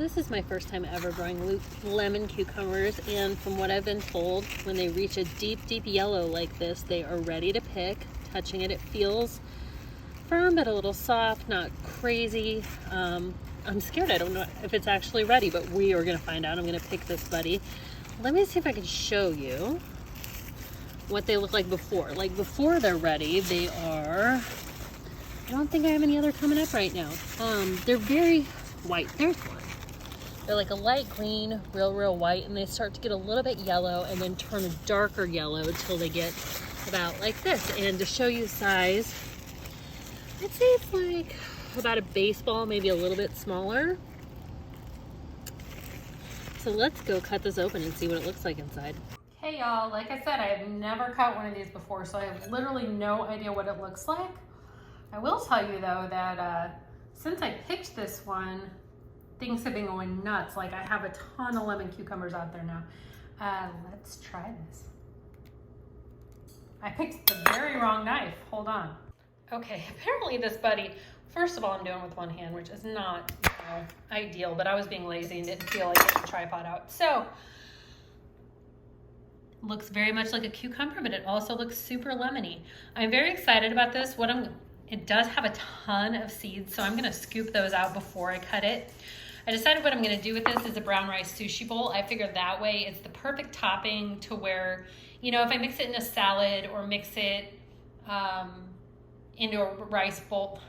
this is my first time ever growing lemon cucumbers, and from what I've been told, when they reach a deep yellow like this, they are ready to pick. Touching it, it feels firm but a little soft, not crazy. I'm scared. I don't know if it's actually ready, but we are gonna find out. I'm gonna pick this buddy. Let me see if I can show you what they look like before. Like before they're ready, they are, I don't think I have any other coming up right now. They're very white. There's one. They're like a light green, real white, and they start to get a little bit yellow and then turn a darker yellow until they get about like this. And to show you size, I'd say it's like about a baseball, maybe a little bit smaller. So let's go cut this open and see what it looks like inside. Hey y'all, like I said, I have never cut one of these before, so I have literally no idea what it looks like. I will tell you though that since I picked this one, things have been going nuts. Like I have a ton of lemon cucumbers out there now. Let's try this. I picked the very wrong knife. Hold on. Okay, apparently this buddy, first of all, I'm doing with one hand, which is not, ideal, but I was being lazy and didn't feel like getting the tripod out. So, looks very much like a cucumber, but it also looks super lemony. I'm very excited about this. It does have a ton of seeds, so I'm gonna scoop those out before I cut it. I decided what I'm gonna do with this is a brown rice sushi bowl. I figured that way it's the perfect topping to where, if I mix it in a salad or mix it into a rice bowl,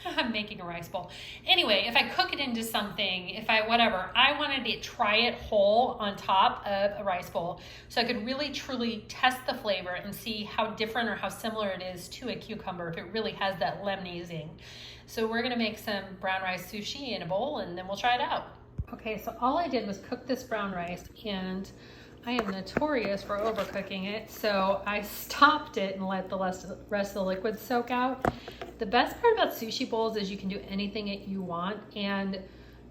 I'm making a rice bowl. Anyway, if I cook it into something, I wanted to try it whole on top of a rice bowl so I could really truly test the flavor and see how different or how similar it is to a cucumber, if it really has that lemony zing. So we're gonna make some brown rice sushi in a bowl and then we'll try it out. Okay, so all I did was cook this brown rice, and I am notorious for overcooking it, so I stopped it and let the rest of the liquid soak out. The best part about sushi bowls is you can do anything that you want, and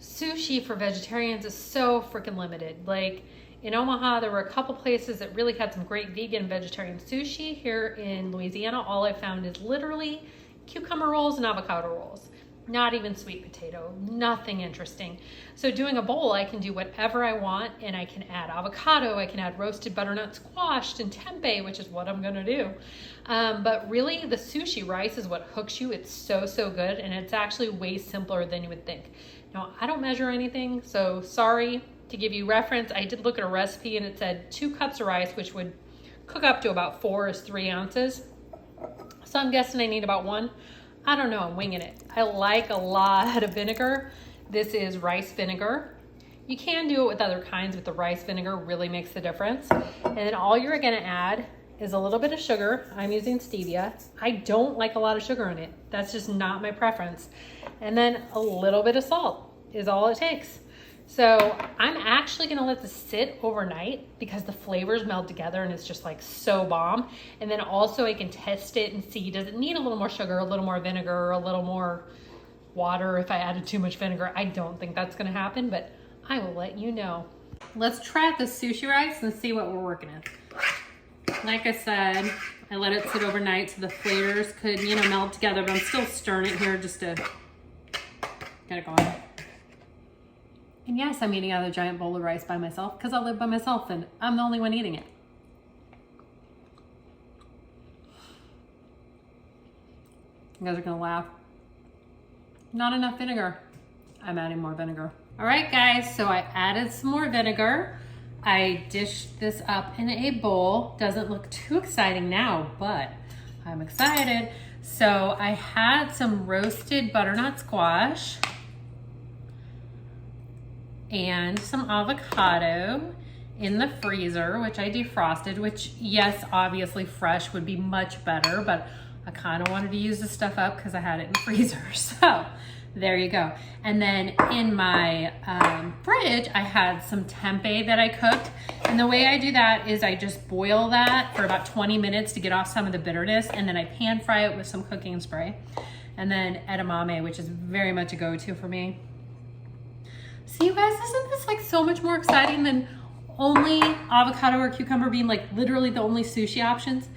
sushi for vegetarians is so freaking limited. Like in Omaha, there were a couple places that really had some great vegan vegetarian sushi. Here in Louisiana, all I found is literally cucumber rolls and avocado rolls. Not even sweet potato, nothing interesting. So doing a bowl, I can do whatever I want, and I can add avocado, I can add roasted butternut squashed and tempeh, which is what I'm gonna do. But really the sushi rice is what hooks you. It's so good, and it's actually way simpler than you would think. Now, I don't measure anything, so sorry. To give you reference, I did look at a recipe and it said 2 cups of rice, which would cook up to about 4 is 3 ounces. So I'm guessing I need about 1. I don't know, I'm winging it. I like a lot of vinegar. This is rice vinegar. You can do it with other kinds, but the rice vinegar really makes the difference. And then all you're gonna add is a little bit of sugar. I'm using stevia. I don't like a lot of sugar in it. That's just not my preference. And then a little bit of salt is all it takes. So I'm actually gonna let this sit overnight because the flavors meld together and it's just like so bomb. And then also I can test it and see, does it need a little more sugar, a little more vinegar, or a little more water if I added too much vinegar? I don't think that's gonna happen, but I will let you know. Let's try the sushi rice and see what we're working with. Like I said, I let it sit overnight so the flavors could, meld together, but I'm still stirring it here just to get it going. And yes, I'm eating out of a giant bowl of rice by myself because I live by myself and I'm the only one eating it. You guys are gonna laugh. Not enough vinegar. I'm adding more vinegar. All right, guys, so I added some more vinegar. I dished this up in a bowl. Doesn't look too exciting now, but I'm excited. So I had some roasted butternut squash and some avocado in the freezer, which I defrosted, which yes, obviously fresh would be much better, but I kind of wanted to use this stuff up because I had it in the freezer. So there you go. And then in my fridge, I had some tempeh that I cooked. And the way I do that is I just boil that for about 20 minutes to get off some of the bitterness. And then I pan fry it with some cooking spray. And then edamame, which is very much a go-to for me. See, you guys, isn't this like so much more exciting than only avocado or cucumber being like literally the only sushi options?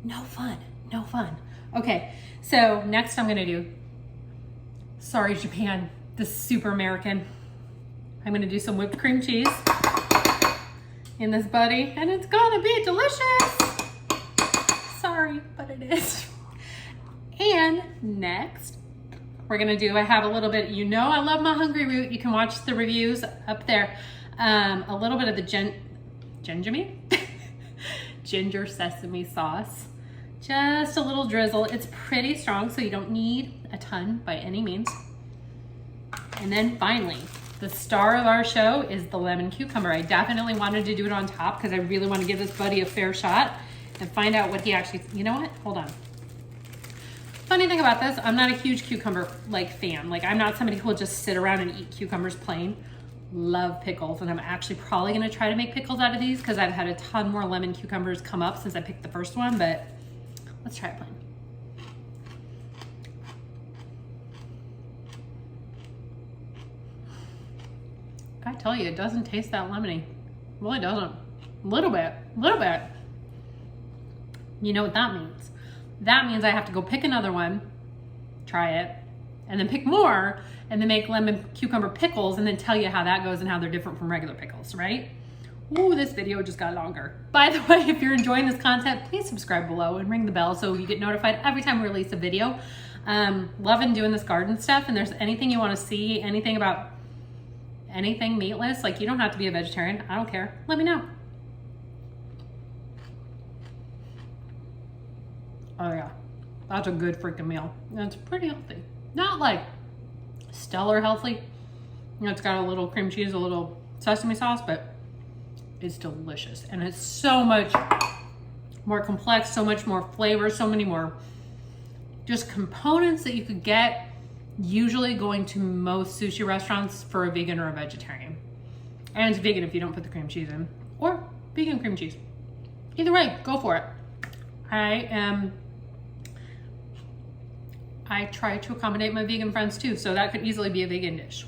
No fun, no fun. Okay, so next I'm gonna do, sorry Japan, this is super American, I'm gonna do some whipped cream cheese in this buddy, and it's gonna be delicious. Sorry, but it is. And next, we're gonna do, I have a little bit, you know I love my hungry root. You can watch the reviews up there. A little bit of the ginger sesame sauce. Just a little drizzle. It's pretty strong, so you don't need a ton by any means. And then finally, the star of our show is the lemon cucumber. I definitely wanted to do it on top because I really want to give this buddy a fair shot and find out what he actually, you know what? Hold on. Funny thing about this, I'm not a huge cucumber fan. Like, I'm not somebody who will just sit around and eat cucumbers plain. Love pickles, and I'm actually probably gonna try to make pickles out of these because I've had a ton more lemon cucumbers come up since I picked the first one, but let's try it plain. I tell you, it doesn't taste that lemony. It really doesn't. A little bit. You know what that means? That means I have to go pick another one, try it, and then pick more, and then make lemon cucumber pickles, and then tell you how that goes and how they're different from regular pickles, right? Ooh, this video just got longer. By the way, if you're enjoying this content, please subscribe below and ring the bell so you get notified every time we release a video. Loving doing this garden stuff, and there's anything you want to see, anything about anything meatless, like you don't have to be a vegetarian, I don't care, let me know. Oh yeah, that's a good freaking meal. And it's pretty healthy. Not like stellar healthy. It's got a little cream cheese, a little sesame sauce, but it's delicious. And it's so much more complex, so much more flavor, so many more just components that you could get usually going to most sushi restaurants for a vegan or a vegetarian. And it's vegan if you don't put the cream cheese in, or vegan cream cheese. Either way, go for it. I try to accommodate my vegan friends too, so that could easily be a vegan dish.